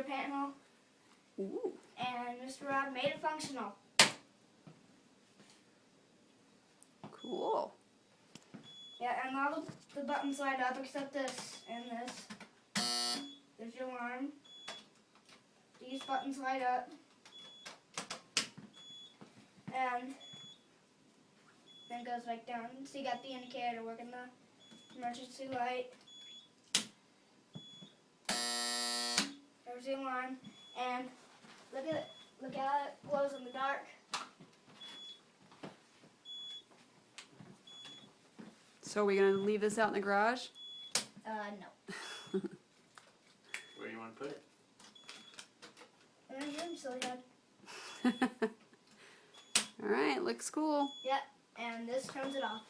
indicator panel. Ooh. And Mr. Rod made it functional. Cool. Yeah, and all the buttons light up except this and this. There's your alarm. These buttons light up. And then it goes back down. So you got the indicator working, the emergency light. There's the alarm. And look at it. Look how it glows in the dark. So are we going to leave this out in the garage? No. Where do you want to put it? In the room, so yeah. All right, looks cool. Yep, and this turns it off.